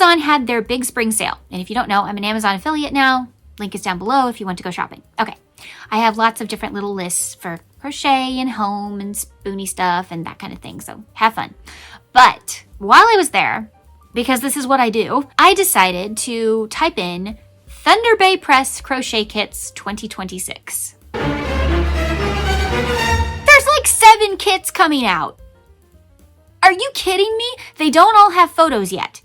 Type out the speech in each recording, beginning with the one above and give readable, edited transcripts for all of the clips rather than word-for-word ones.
Amazon had their big spring sale. And if you don't know, I'm an Amazon affiliate now. Link is down below if you want to go shopping. Okay. I have lots of different little lists for crochet and home and Spoonie stuff and that kind of thing. So have fun. But while I was there, because this is what I do, I decided to type in Thunder Bay Press Crochet Kits 2026. There's like 7 kits coming out. Are you kidding me? They don't all have photos yet.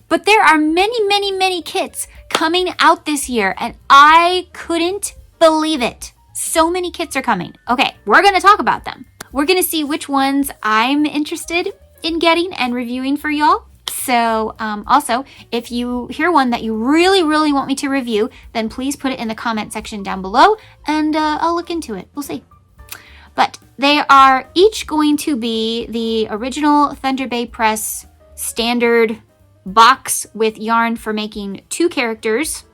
But there are many kits coming out this year, and I couldn't believe it. So many kits are coming. Okay, we're going to talk about them. We're going to see which ones I'm interested in getting and reviewing for y'all. So also, if you hear one that you really want me to review, then please put it in the comment section down below, and I'll look into it. We'll see. But they are each going to be the original Thunder Bay Press standard box with yarn for making 2 characters.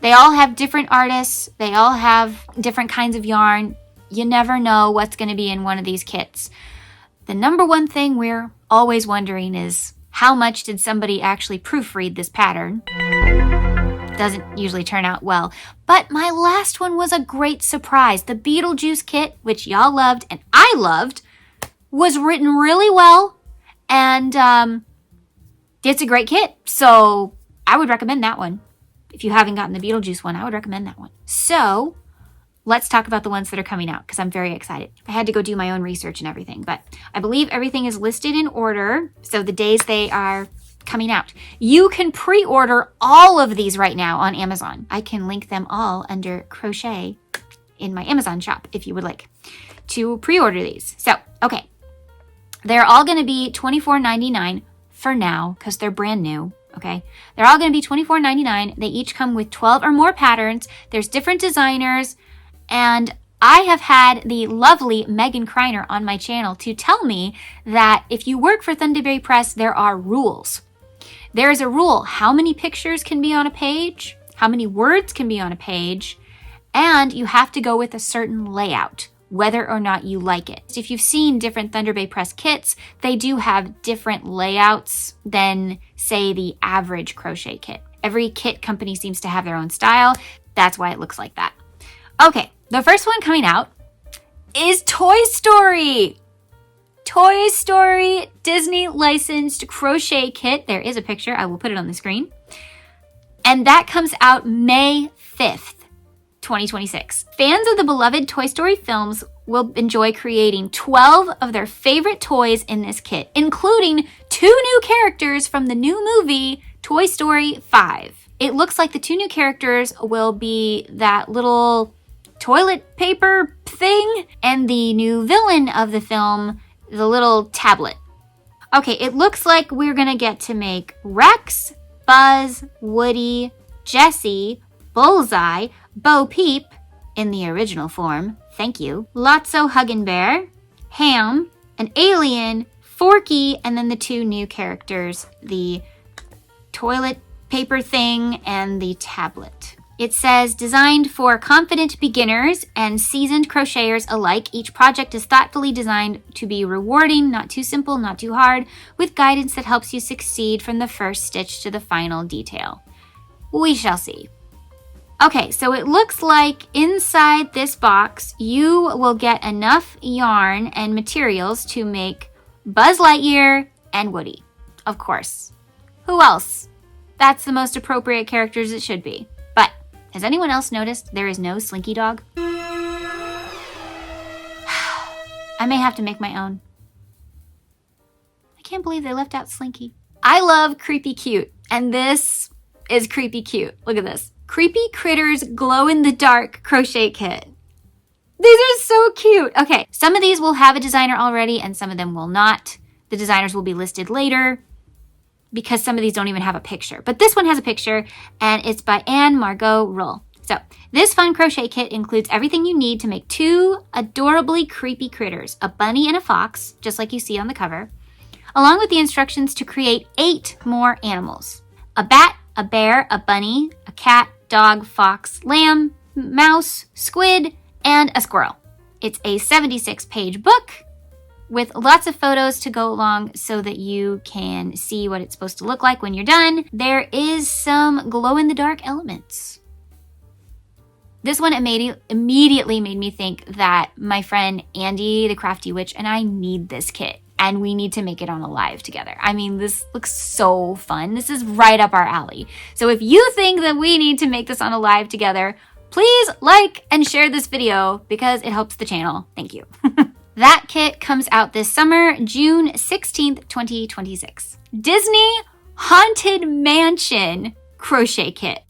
They all have different artists. They all have different kinds of yarn. You never know what's going to be in one of these kits. The number one thing we're always wondering is, how much did somebody actually proofread this pattern? Doesn't usually turn out well. But my last one was a great surprise. The Beetlejuice kit, which y'all loved and I loved, was written really well. And it's a great kit. So I would recommend that one. If you haven't gotten the Beetlejuice one, I would recommend that one. So let's talk about the ones that are coming out, because I'm very excited. I had to go do my own research and everything, but I believe everything is listed in order. So the days they are coming out. You can pre-order all of these right now on Amazon. I can link them all under Crochet in my Amazon shop if you would like to pre-order these. So, okay. They're all going to be $24.99 for now because they're brand new. Okay. They're all going to be $24.99. They each come with 12 or more patterns. There's different designers. And I have had the lovely Megan Kreiner on my channel to tell me that if you work for Thunder Bay Press, there are rules. There is a rule: how many pictures can be on a page, how many words can be on a page, and you have to go with a certain layout, whether or not you like it. If you've seen different Thunder Bay Press kits, they do have different layouts than, say, the average crochet kit. Every kit company seems to have their own style. That's why it looks like that. Okay, the first one coming out is Toy Story. Toy Story Disney licensed crochet kit. There is a picture. I will put it on the screen. And that comes out May 5th, 2026. Fans of the beloved Toy Story films will enjoy creating 12 of their favorite toys in this kit, including 2 new characters from the new movie Toy Story 5. It looks like the 2 new characters will be that little toilet paper thing and the new villain of the film, the little tablet. Okay, it looks like we're gonna get to make Rex, Buzz, Woody, Jessie, Bullseye, Bo Peep in the original form, thank you, Lotso Huggin' Bear, Ham, an alien, Forky, and then the 2 new characters, the toilet paper thing and the tablet. It says, designed for confident beginners and seasoned crocheters alike, each project is thoughtfully designed to be rewarding, not too simple, not too hard, with guidance that helps you succeed from the first stitch to the final detail. We shall see. Okay, so it looks like inside this box, you will get enough yarn and materials to make Buzz Lightyear and Woody. Of course. Who else? That's the most appropriate characters it should be. But has anyone else noticed there is no Slinky Dog? I may have to make my own. I can't believe they left out Slinky. I love Creepy Cute, and this is Creepy Cute. Look at this. Creepy Critters glow-in-the-dark crochet kit. These are so cute. Okay, some of these will have a designer already and some of them will not. The designers will be listed later because some of these don't even have a picture. But this one has a picture and it's by Anne Margot Rull. So this fun crochet kit includes everything you need to make 2 adorably creepy critters, a bunny and a fox, just like you see on the cover, along with the instructions to create 8 more animals. A bat, a bear, a bunny, a cat, dog, fox, lamb, mouse, squid, and a squirrel. It's a 76-page book, with lots of photos to go along so that you can see what it's supposed to look like when you're done. There is some glow-in-the-dark elements. This one immediately made me think that my friend Andy, the Crafty Witch, and I need this kit. And we need to make it on a live together. I mean, this looks so fun. This is right up our alley. So if you think that we need to make this on a live together, please like and share this video because it helps the channel. Thank you. That kit comes out this summer, June 16th, 2026. Disney Haunted Mansion crochet kit.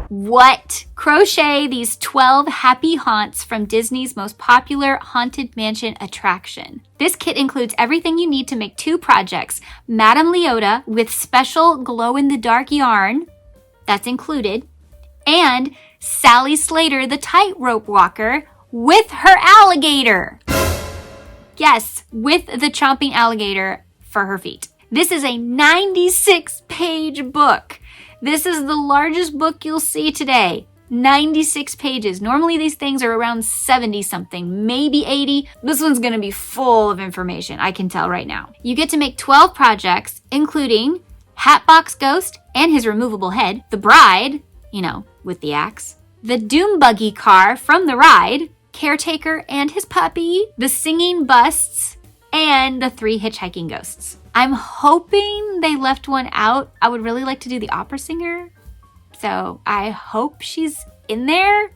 What? Crochet these 12 happy haunts from Disney's most popular Haunted Mansion attraction. This kit includes everything you need to make 2 projects. Madame Leota with special glow-in-the-dark yarn, that's included, and Sally Slater the tightrope walker with her alligator. Yes, with the chomping alligator for her feet. This is a 96-page book. This is the largest book you'll see today. 96 pages. Normally these things are around 70 something, maybe 80. This one's gonna be full of information, I can tell right now. You get to make 12 projects, including Hatbox Ghost and his removable head, the bride, you know, with the axe, the Doom Buggy car from the ride, Caretaker and his puppy, the singing busts, and the 3 hitchhiking ghosts. I'm hoping they left one out. I would really like to do the opera singer. So I hope she's in there.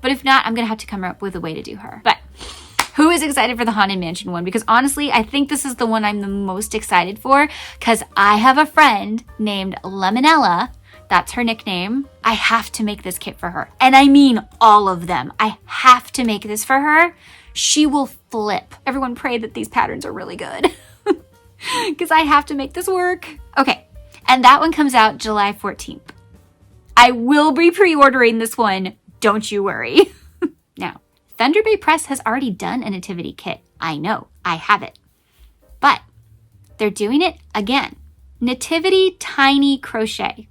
But if not, I'm going to have to come up with a way to do her. But who is excited for the Haunted Mansion one? Because honestly, I think this is the one I'm the most excited for because I have a friend named Lemonella. That's her nickname. I have to make this kit for her. And I mean all of them. I have to make this for her. She will flip. Everyone pray that these patterns are really good. Because I have to make this work. Okay, and that one comes out July 14th. I will be pre-ordering this one, don't you worry. Now, Thunder Bay Press has already done a nativity kit. I know, I have it. But they're doing it again. Nativity Tiny Crochet.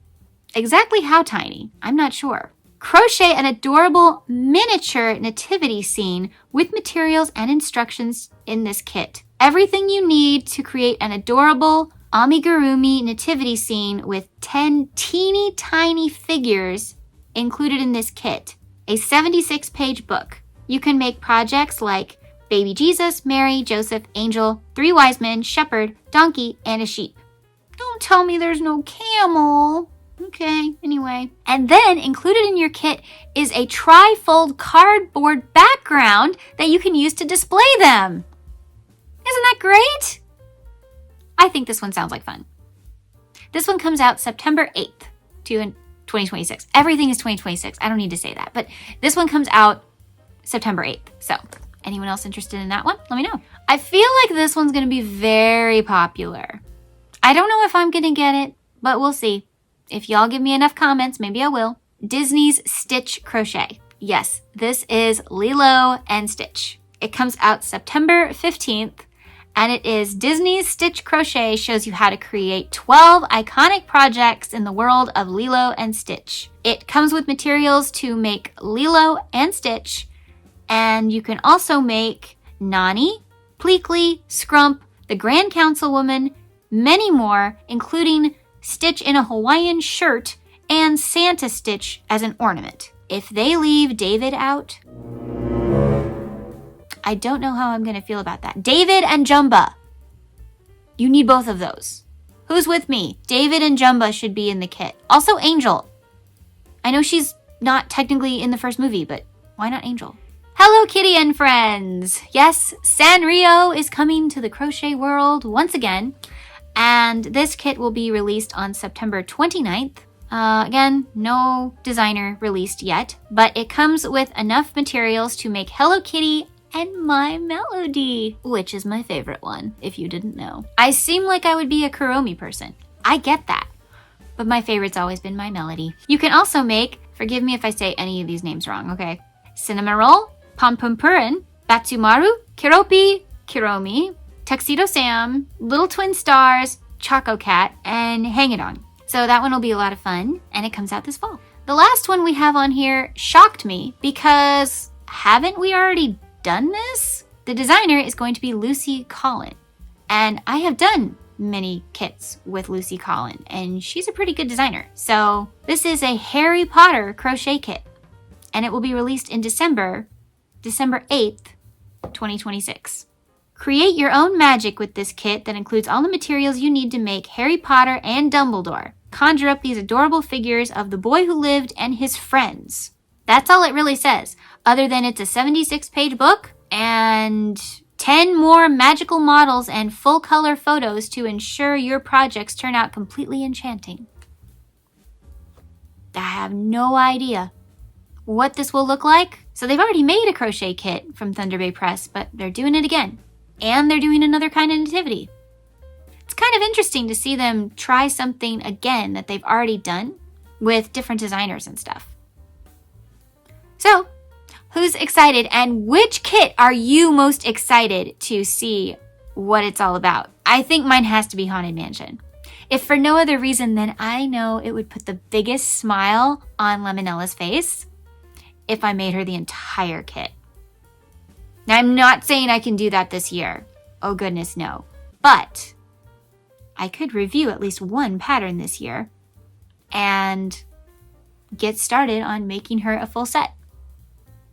Exactly how tiny, I'm not sure. Crochet an adorable miniature nativity scene with materials and instructions in this kit. Everything you need to create an adorable amigurumi nativity scene with 10 teeny tiny figures included in this kit. A 76-page book. You can make projects like Baby Jesus, Mary, Joseph, Angel, 3 wise men, shepherd, donkey, and a sheep. Don't tell me there's no camel. Okay, anyway. And then included in your kit is a tri-fold cardboard background that you can use to display them. Isn't that great? I think this one sounds like fun. This one comes out September 8th, 2026. Everything is 2026. I don't need to say that. But this one comes out September 8th. So anyone else interested in that one? Let me know. I feel like this one's going to be very popular. I don't know if I'm going to get it, but we'll see. If y'all give me enough comments, maybe I will. Disney's Stitch Crochet. Yes, this is Lilo and Stitch. It comes out September 15th, and it is Disney's Stitch Crochet shows you how to create 12 iconic projects in the world of Lilo and Stitch. It comes with materials to make Lilo and Stitch, and you can also make Nani, Pleakley, Scrump, the Grand Councilwoman, many more, including Stitch in a Hawaiian shirt and Santa Stitch as an ornament. If they leave David out, I don't know how I'm going to feel about that. David and Jumba. You need both of those. Who's with me? David and Jumba should be in the kit. Also Angel. I know she's not technically in the first movie, but why not Angel? Hello, Kitty and friends. Yes, Sanrio is coming to the crochet world once again. And this kit will be released on September 29th. Again, no designer released yet, but it comes with enough materials to make Hello Kitty and My Melody, which is my favorite one, if you didn't know. I seem like I would be a Kuromi person. I get that, but my favorite's always been My Melody. You can also make, forgive me if I say any of these names wrong, okay? Cinnamon Roll, Pom Pom Purin, Batsumaru, Kiropi, Kiromi, Tuxedo Sam, Little Twin Stars, Choco Cat, and Hang It On. So that one will be a lot of fun, and it comes out this fall. The last one we have on here shocked me because haven't we already done this. The designer is going to be Lucy Collin. And I have done many kits with Lucy Collin, and she's a pretty good designer. So this is a Harry Potter crochet kit, and it will be released in December 8th, 2026. Create your own magic with this kit that includes all the materials you need to make Harry Potter and Dumbledore. Conjure up these adorable figures of the boy who lived and his friends. That's all it really says, other than it's a 76-page book and 10 more magical models and full color photos to ensure your projects turn out completely enchanting. I have no idea what this will look like. So they've already made a crochet kit from Thunder Bay Press, but they're doing it again. And they're doing another kind of nativity. It's kind of interesting to see them try something again that they've already done with different designers and stuff. So, who's excited, and which kit are you most excited to see what it's all about? I think mine has to be Haunted Mansion. If for no other reason, then I know it would put the biggest smile on Lemonella's face if I made her the entire kit. Now, I'm not saying I can do that this year. Oh goodness, no. But I could review at least one pattern this year and get started on making her a full set.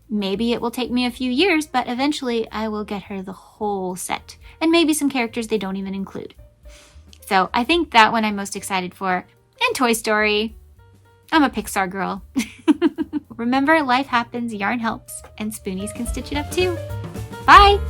Maybe it will take me a few years, but eventually I will get her the whole set. And maybe some characters they don't even include. So I think that one I'm most excited for. And Toy Story. I'm a Pixar girl. Remember, life happens, yarn helps, and Spoonies can stitch it up too. Bye!